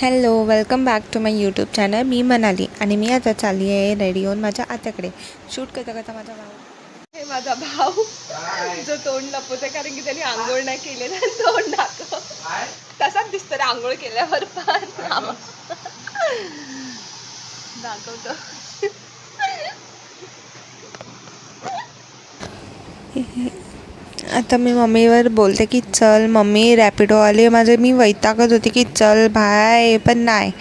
Hello, welcome back to my YouTube channel. मी मनाली आणि मी आता चालली आहे रेडी होऊन माझ्या आत्याकडे. शूट करता करता माझा भाऊ हे माझा भाऊ जो तोंड लपवत आहे कारण की त्यांनी आंघोळ नाही केलेलं. तोंड दाखव, तसाच दिसतो रे आंघोळ केल्यावर पण. दाखवतो. आता मी मम्मीवर बोलते की चल मम्मी रॅपिडो आली. मी वैतागत होती की चल बाय, पण नाही.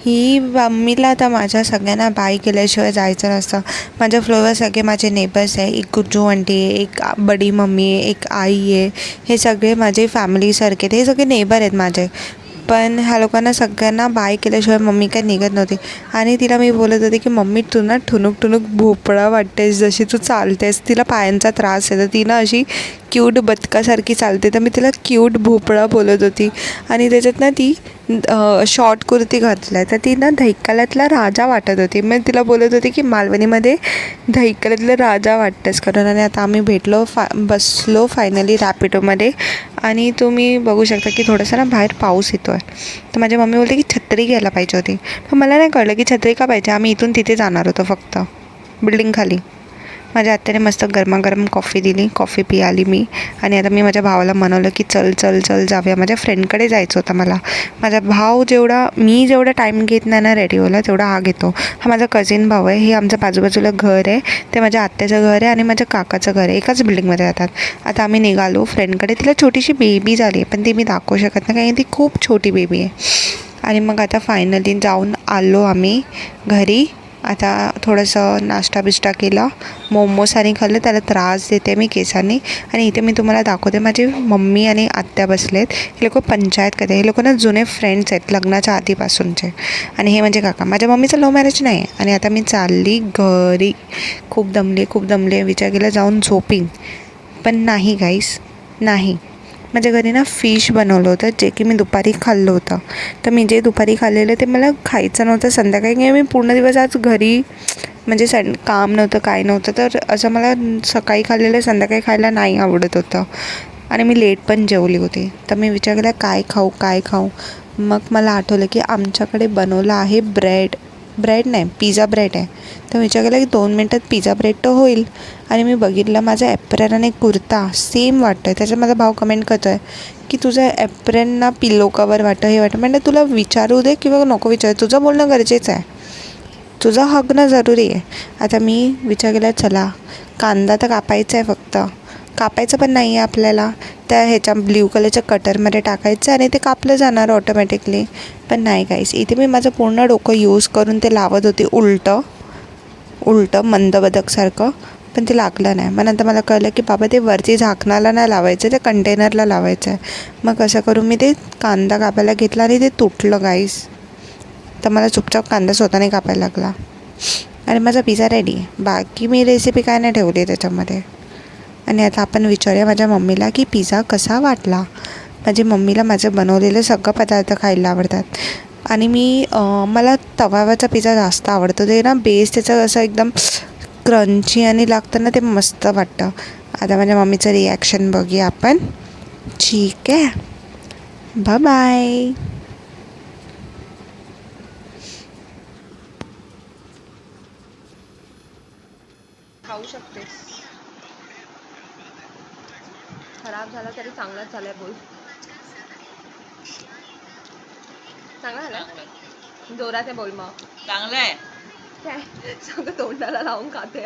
ही मम्मीला आता माझ्या सगळ्यांना बाय केल्याशिवाय जायचं नसतं. माझ्या फ्लोअरवर सगळे माझे नेबर्स आहे. एक गुज्जू आंटी आहे, एक बडी मम्मी आहे, एक आई आहे. हे सगळे माझे फॅमिलीसारखे आहेत. हे सगळे नेबर आहेत माझे. पण ह्या लोकांना सगळ्यांना बाय केल्याशिवाय मम्मी काय निघत नव्हती. आणि तिला मी बोलत होते की मम्मी तू ना ठुणूक ठुणूक भोपळा वाटतेस, जशी तू चालतेस. तिला पायांचा त्रास आहे तर ती ना अशी क्यूट बदकासारखी चालते, तर मी तिला क्यूट भोपळा बोलत होती. आणि त्याच्यात ना ती शॉर्ट कुर्ती घातला आहे तर ती ना दहिकाल्यातला राजा वाटत होती. मी तिला बोलत होती की मालवणीमध्ये दहिकाल्यातला राजा वाटतेस करून. आणि आता आम्ही भेटलो, बसलो फायनली रॅपिडोमध्ये. आणि तुम्ही बघू शकता की थोडंसं ना बाहेर पाऊस येतो आहे. तर माझी मम्मी बोलते की छत्री घ्यायला पाहिजे होती. पण मला नाही कळलं की छत्री का पाहिजे. आम्ही इथून तिथे जाणार होतो फक्त बिल्डिंग खाली. माझ्या आत्याने मस्त गरमागरम कॉफी दिली, कॉफी पियाली मी. आणि आता मी माझ्या भावाला म्हणवलं की चल चल चल जाऊया. माझ्या फ्रेंडकडे जायचं होतं मला. माझा भाव मी जेवढा टाईम घेत नाही ना रेडी व्हायला तेवढा हा घेतो. हा माझा कझिन भाऊ आहे. हे आमचं बाजूबाजूला घर आहे. ते माझ्या आत्याचं घर आहे आणि माझ्या काकाचं घर आहे. एकाच बिल्डिंगमध्ये राहतात. आता आम्ही निघालो फ्रेंडकडे. तिला छोटीशी बेबी झाली आहे पण ती मी दाखवू शकत नाही कारण ती खूप छोटी बेबी आहे. आणि मग आता फायनली जाऊन आलो आम्ही घरी. आता थोडंसं नाश्ता बिष्टा केला, मोमोज आणि खाल्लं. त्याला त्रास देते मी केसांनी. आणि इथे मी तुम्हाला दाखवते माझी मम्मी आणि आत्या बसलेत. हे लोक पंचायत करते. हे लोक ना जुने फ्रेंड्स आहेत लग्नाच्या आधीपासूनचे. आणि हे म्हणजे काका. माझ्या मम्मीचं लव्ह मॅरेज नाही आहे. आणि आता मी चालली घरी. खूप दमले. विचार केला जाऊन झोपीन, पण नाही गाईस, नाही. माझ्या घरी ना फिश बनवलं होतं जे की मी दुपारी खाल्लं होतं. तर मी जे दुपारी खाल्लेलं ते मला खायचं नव्हतं संध्याकाळी. मी पूर्ण दिवस आज घरी म्हणजे काम नव्हतं, काय नव्हतं, तर असं मला सकाळी खाल्लेलं संध्याकाळी खायला नाही आवडत होतं. आणि मी लेट पण जेवली होती. तर मी विचार केला काय खाऊ. मग मला आठवलं की आमच्याकडे बनवलं आहे ब्रेड नाही, पिझ्झा ब्रेड आहे. तर विचार केला की 2 मिनटात पिझ्झा ब्रेड तर होईल. आणि मी बघितलं माझा ॲप्रन आणि कुर्ता सेम वाटतं आहे. त्याच्यात माझा भाव कमेंट करतो आहे की तुझं ॲप्रन ना पिलो कवर वाटतं, हे वाटतं. म्हणजे तुला विचारू दे किंवा नको विचारू, तुझं बोलणं गरजेचं आहे, तुझं हकणं जरुरी आहे. आता मी विचार केला चला कांदा तर कापायचा आहे, फक्त कापायचं पण नाही आहे आपल्याला. त्या ह्याच्या ब्ल्यू कलरच्या कटरमध्ये टाकायचं आणि ते कापलं जाणार ऑटोमॅटिकली. पण नाही गाईस, इथे मी माझं पूर्ण डोकं यूज करून ते लावत होते उलटं मंद बदकसारखं, पण ते लागलं नाही. मग नंतर मला कळलं की बाबा ते वरती झाकणाला नाही लावायचं, ते कंटेनरला लावायचं आहे. मग कसं करून मी ते कांदा कापायला घेतला आणि ते तुटलं गाईस. तर मला चुपचाप कांदा स्वतःने कापायला लागला आणि माझा पिझ्झा रेडी. बाकी मी रेसिपी काय नाही ठेवली त्याच्यामध्ये. आणि आता आपण विचारूया माझ्या मम्मीला की पिझ्झा कसा वाटला. माझी मम्मीला माझं बनवलेलं सगळं पदार्थ खायला आवडतात. आणि मला तव्यावरचा पिझ्झा जास्त आवडतो. ते ना बेस त्याचं असं एकदम क्रंची आणि लागतं ना, ते मस्त वाटतं. आता माझ्या मम्मीचं रिॲक्शन बघूया आपण. ठीक आहे, बाय. खाऊ शकतेस. खराब झाला तरी चांगलाच झालाय बोल. चांगला झाला, जोरात आहे बोल. मग चांगलं आहे काय सगळं तोंडाला लावून खाते.